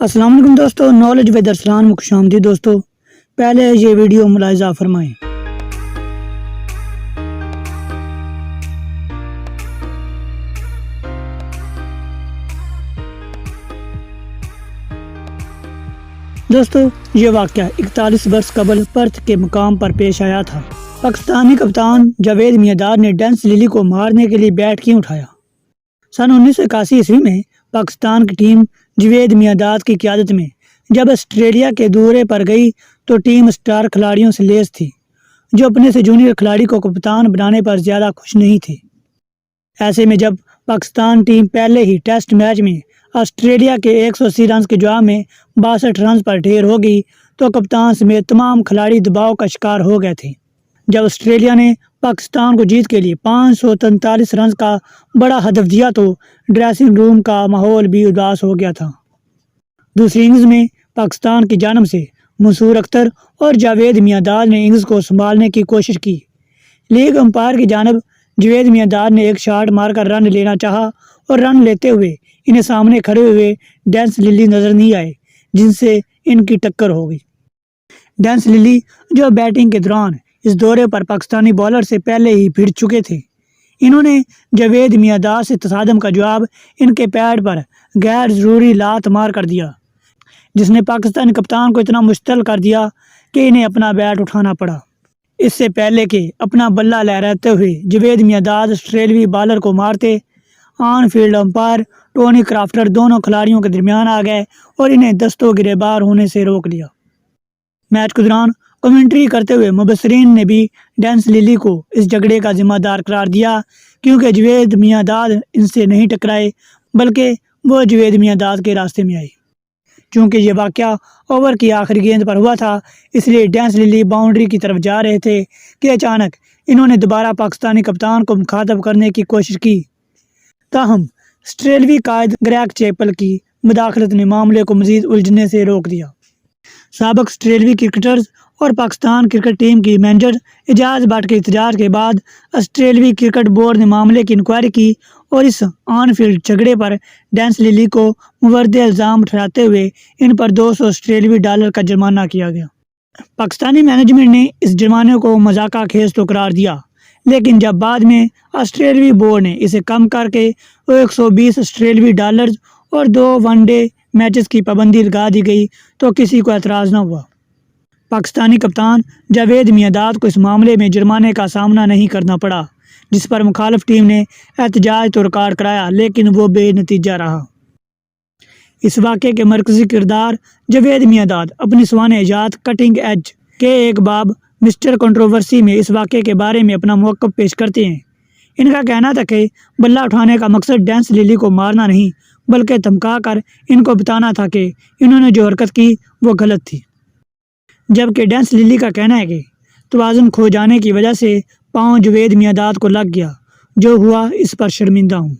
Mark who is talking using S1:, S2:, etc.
S1: السلام علیکم دوستو، نالج ود ارسلان میں خوش آمدید دوستو۔ پہلے یہ ویڈیو ملاحظہ فرمائیں۔ دوستو، یہ واقعہ 41 برس قبل پرتھ کے مقام پر پیش آیا تھا۔ پاکستانی کپتان جاوید میانداد نے ڈینس للی کو مارنے کے لیے بیٹ کیوں اٹھایا؟ سن 1981 میں پاکستان کی ٹیم جاوید میانداد کی قیادت میں جب آسٹریلیا کے دورے پر گئی تو ٹیم اسٹار کھلاڑیوں سے لیس تھی جو اپنے سے جونیئر کھلاڑی کو کپتان بنانے پر زیادہ خوش نہیں تھے۔ ایسے میں جب پاکستان ٹیم پہلے ہی ٹیسٹ میچ میں آسٹریلیا کے 180 رنز کے جواب میں 62 رنز پر ڈھیر ہو گئی تو کپتان سمیت تمام کھلاڑی دباؤ کا شکار ہو گئے تھے۔ جب آسٹریلیا نے پاکستان کو جیت کے لیے 543 رنز کا بڑا ہدف دیا تو ڈریسنگ روم کا ماحول بھی اداس ہو گیا تھا۔ دوسری اننگز میں پاکستان کی جانب سے منصور اختر اور جاوید میانداد نے اننگز کو سنبھالنے کی کوشش کی۔ لیگ امپائر کی جانب جاوید میانداد نے ایک شاٹ مار کر رن لینا چاہا اور رن لیتے ہوئے انہیں سامنے کھڑے ہوئے ڈینس للی نظر نہیں آئے جن سے ان کی ٹکر ہو گئی۔ ڈینس للی جو بیٹنگ کے دوران اس دورے پر پاکستانی بالر سے پہلے ہی بھڑ چکے تھے، انہوں نے جاوید میانداد سے تصادم کا جواب ان کے پیڈ پر غیر ضروری لات مار کر دیا جس نے پاکستانی کپتان کو اتنا مشتعل کر دیا کہ انہیں اپنا بیٹ اٹھانا پڑا۔ اس سے پہلے کہ اپنا بلہ لہراتے ہوئے جاوید میانداد آسٹریلوی بالر کو مارتے، آن فیلڈ امپائر ٹونی کرافٹر دونوں کھلاڑیوں کے درمیان آ گئے اور انہیں دستوں گریبار ہونے سے روک لیا۔ میچ کے دوران کمنٹری کرتے ہوئے مبصرین نے بھی ڈینس للی کو اس جھگڑے کا ذمہ دار قرار دیا کیونکہ جاوید میانداد ان سے نہیں ٹکرائے بلکہ وہ جاوید میانداد کے راستے میں آئے۔ چونکہ یہ واقعہ اوور کی آخری گیند پر ہوا تھا اس لیے ڈینس للی باؤنڈری کی طرف جا رہے تھے کہ اچانک انہوں نے دوبارہ پاکستانی کپتان کو مخاطب کرنے کی کوشش کی، تاہم آسٹریلوی قائد گریگ چیپل کی مداخلت نے معاملے کو مزید الجھنے سے روک دیا۔ سابق آسٹریلوی کرکٹرز اور پاکستان کرکٹ ٹیم کی مینیجر اعجاز بٹ کے احتجاج کے بعد آسٹریلوی کرکٹ بورڈ نے معاملے کی انکوائری کی اور اس آن فیلڈ جھگڑے پر ڈینس للی کو مورد الزام ٹھہراتے ہوئے ان پر $200 آسٹریلوی کا جرمانہ کیا گیا۔ پاکستانی مینجمنٹ نے اس جرمانے کو مذاقہ خیز تو قرار دیا لیکن جب بعد میں آسٹریلوی بورڈ نے اسے کم کر کے $120 آسٹریلوی اور 2 ون ڈے میچز کی پابندی لگا دی گئی تو کسی کو اعتراض نہ ہوا۔ پاکستانی کپتان جاوید میانداد کو اس معاملے میں جرمانے کا سامنا نہیں کرنا پڑا جس پر مخالف ٹیم نے احتجاج تو ریکارڈ کرایا لیکن وہ بے نتیجہ رہا۔ اس واقعے کے مرکزی کردار جاوید میانداد اپنی سوانح ایجاد کٹنگ ایج کے ایک باب مسٹر کنٹروورسی میں اس واقعے کے بارے میں اپنا موقف پیش کرتے ہیں۔ ان کا کہنا تھا کہ بلہ اٹھانے کا مقصد ڈینس للی کو مارنا نہیں بلکہ دھمکا کر ان کو بتانا تھا کہ انہوں نے جو حرکت کی وہ غلط تھی، جبکہ ڈینس للی کا کہنا ہے کہ توازن کھو جانے کی وجہ سے پاؤں جاوید میانداد کو لگ گیا، جو ہوا اس پر شرمندہ ہوں۔